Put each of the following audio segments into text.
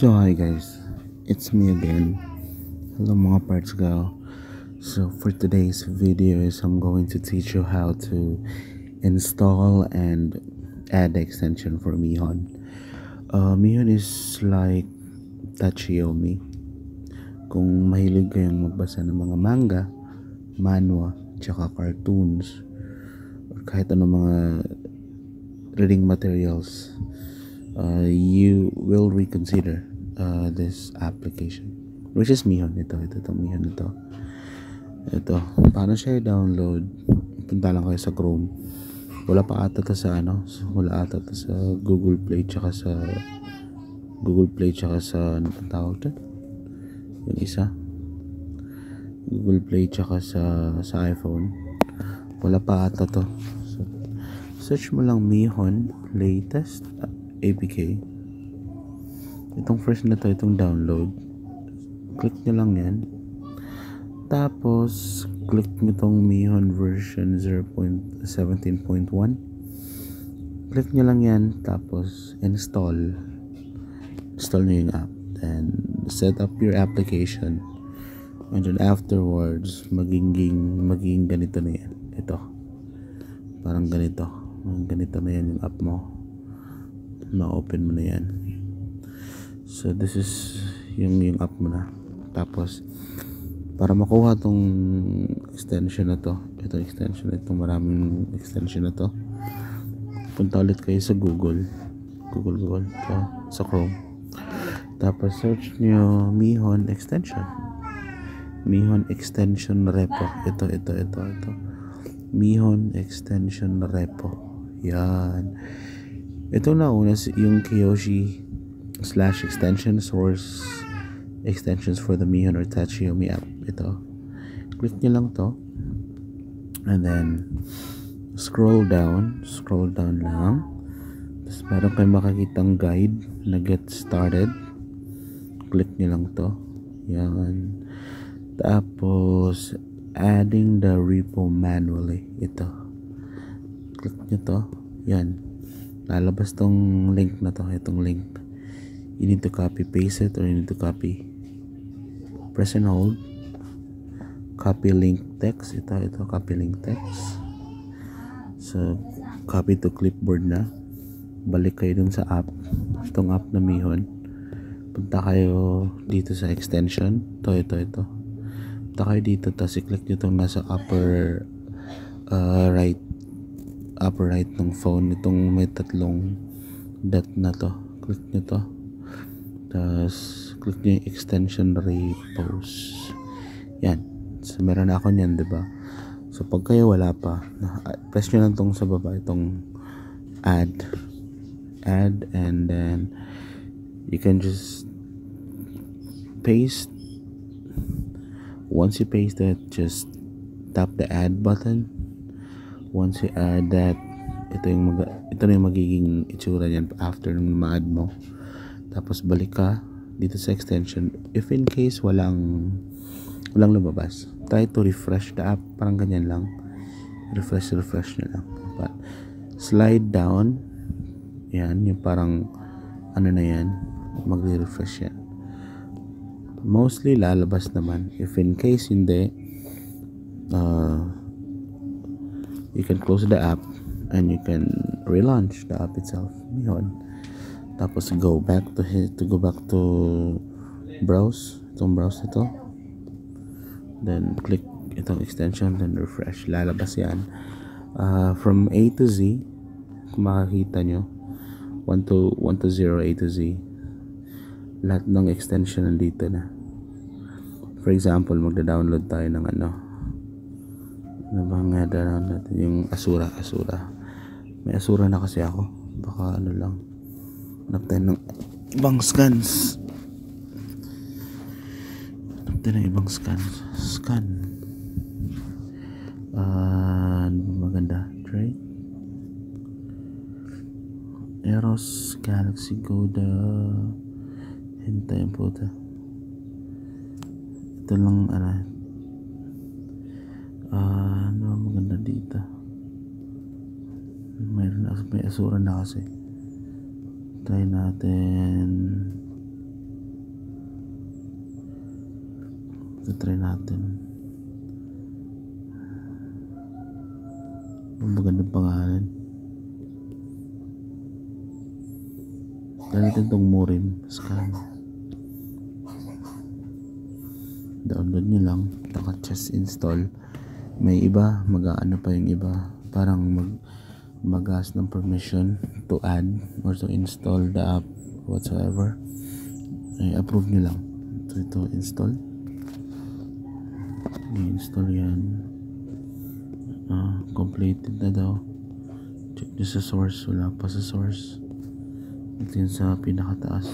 So hi guys, it's me again. Hello mga parts go. So for today's video is I'm going to teach you how to install and add the extension for Mihon. Mihon is like Tachiyomi. Kung mahilig kayong magbasa ng mga manga, manhwa, tsaka cartoons, or kahit ano mga reading materials, you will reconsider this application, which is Mihon. Ito Mihon ito. Paano siya i-download? Punta lang kayo sa Chrome. Wala ata to sa Google Play tsaka sa ano ang tawag doon? Yung isa Google Play tsaka sa iPhone. Wala pa ata to. So, search mo lang Mihon latest APK. Itong first na to, itong download. Click nyo lang yan. Tapos click nyo itong Mihon version 0.17.1. Click nyo lang yan. Tapos install nyo yung app. Then set up your application. And then afterwards maging ganito na yan. Ito. Parang ganito na yan yung app mo. Ma-open mo na yan. So this is yung app mo na. Tapos para makuha tong extension na to, itong maraming extension na to, punta ulit kayo sa Google to, sa Chrome. Tapos search nyo Mihon extension repo. Ito Mihon extension repo. Yan. Ito na una yung Kiyoshi / extension source extensions for the Mihon or Tachiyomi app. Ito. Click nyo lang to. And then scroll down lang. Tapos meron kayong makikitang guide na get started. Click nyo lang to. Yan. Tapos adding the repo manually. Ito. Click nyo to. Yan. Lalabas tong link na to. Itong link. You need to copy paste it, or you need to copy, press and hold, copy link text. Ito copy link text. So copy to clipboard na. Balik kayo dun sa app. Itong app na Mihon. Punta kayo dito sa extension. Ito. Punta kayo dito, tapos i-click nyo itong nasa upper right ng phone. Itong may tatlong dot na to. Click nyo to. Tapos click nyo yung extension repos. Yan. So meron na ako nyan, diba? So pag kayo wala pa, press nyo lang tong sa baba, itong add, and then you can just paste. Once you paste it, just tap the add button. Once you add that, ito na yung magiging itsura niyan after nung ma-add mo. Tapos balik ka dito sa extension. If in case walang lumabas, try to refresh the app. Parang ganyan lang. Refresh na lang. But slide down. Yan, yung parang ano na yan, magre-refresh yan. Mostly lalabas naman. If in case hindi, you can close the app and you can relaunch the app itself. Yun. Tapos go back to browse. Itong browse ito. Then click itong extension, then refresh. Lalabas yan. From A to Z, kung makakita nyo, 1 to 0, A to Z, lahat ng extension nandito na. For example, magda-download tayo ng ano bang download natin? Yung Asura. May Asura na kasi ako. Baka ano lang, hanap tayo ng ibang scans. Scan. Maganda. Try Eros Galaxy Goda. Hintayin po ito. Ito lang ano maganda dito. May Asura na kasi. Try natin Ito try natin. Ang magandang pangalan. Dahil itong Murim scan. Download nyo lang. Just install. May iba, mag-aano pa yung iba. Parang mag-ask ng permission to add or to install the app whatsoever. Ay, approve nyo lang. Ito install. I-install yan. Completed na daw. Check nyo sa source. Wala pa sa source. Ito yun sa pinakataas.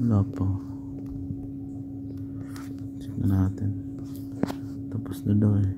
Wala pa. Check na natin. Tapos na daw eh.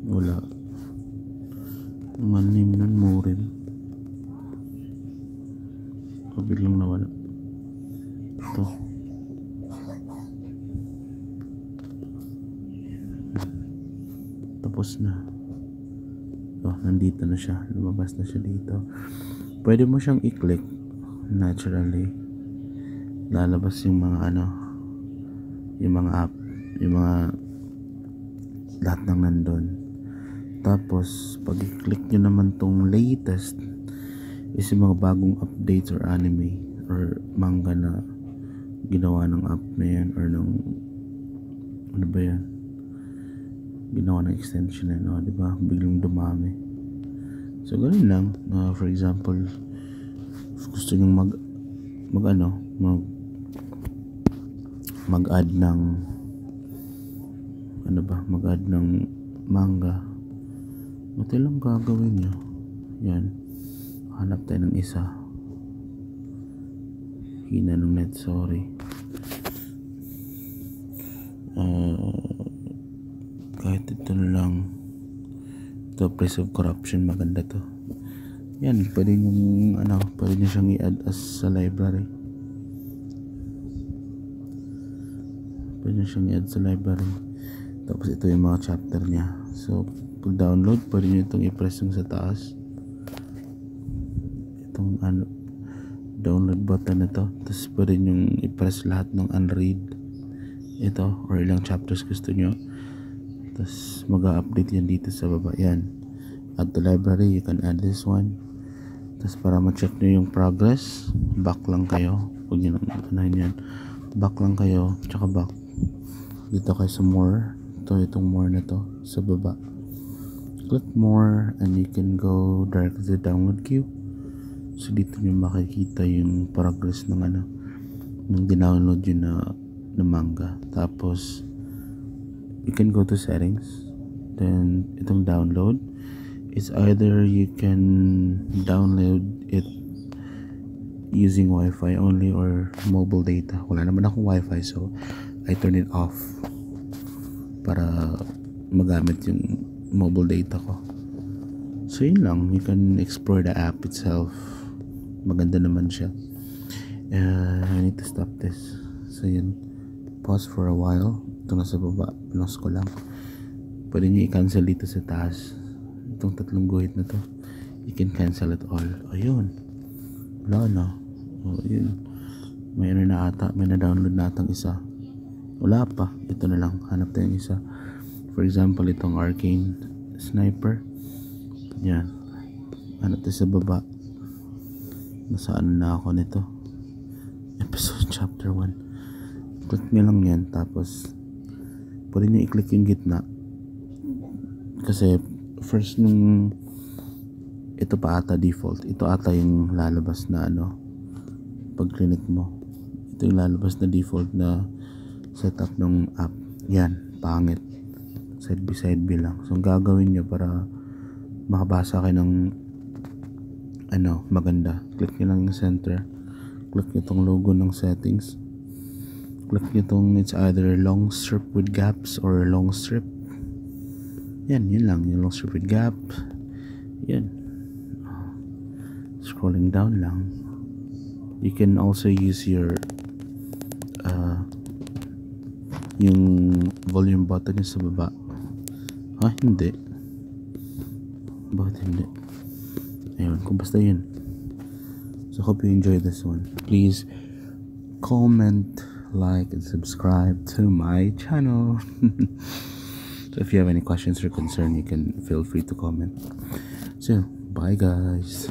Wala. Ang name nun, Murim. Biglang nawala. Ito. Tapos na. Nandito na siya. Lumabas na siya dito. Pwede mo siyang i-click naturally. Lalabas yung mga yung mga app, yung mga lahat ng nandun. Tapos pag i-click nyo naman tong latest is yung mga bagong updates or anime or manga na ginawa ng app na yan or ng ano ba yan, ginawa ng extension na diba, biglang dumami. So ganun lang. For example, gusto nyo mag-add ng mag-add ng manga. Ito lang gagawin nyo. Yan. Hanap tayo ng isa. Hina ng net, sorry. Kahit ito na lang. Ito, Place of Corruption, maganda to. Yan, pwede nyo siyang i-add as sa library. Pwede nyo siyang i-add sa library. Tapos ito yung mga chapter niya. So, pag download, pwede nyo itong i-press yung sa taas. Itong download button na to. Tapos pwede nyo i-press lahat ng unread. Ito, or ilang chapters gusto nyo. Tapos mag-update yan dito sa baba. Yan. Add to library, you can add this one. Tapos para ma-check nyo yung progress, back lang kayo. Huwag nyo nang yan. Back lang kayo, tsaka back. Dito kayo sa more. Itong more na to sa baba. Click more and you can go directly to the download queue. So dito nyo makikita yung progress ng nung dinownload yun na manga. Tapos you can go to settings, then itong download is either you can download it using Wi-Fi only or mobile data. Wala naman akong Wi-Fi, so I turn it off para magamit yung mobile data ko. So yun lang, you can explore the app itself. Maganda naman siya. I need to stop this. So yun, pause for a while. Ito na sa baba, pinos ko lang. Pwede nyo i-cancel dito sa taas. Itong tatlong guhit na to, you can cancel it all. Ayun, wala na. Yun, may na ata, may na-download na atang isa. Wala pa, ito na lang, hanap tayong isa. For example, itong Arcane Sniper. Yan, hanap tayo sa baba. Nasaan na ako nito? Episode chapter 1. Click nyo lang yan, tapos pwede nyo i-click yung gitna kasi first nung ito pa ata default, ito ata yung lalabas na pag click mo, ito yung lalabas na default na setup ng app. Yan, pangit, side by side lang. So ang gagawin nyo para makabasa kayo ng maganda, click nyo lang yung center, click nyo tong logo ng settings, click nyo tong it's either long strip with gaps or long strip. Yan, yun lang, yung long strip with gap. Yan, scrolling down lang. You can also use your yung volume button sa baba. Hindi Bakit hindi? Ayun, kung basta yun. So hope you enjoyed this one. Please comment, like, and subscribe to my channel. So if you have any questions or concern, you can feel free to comment. So bye guys.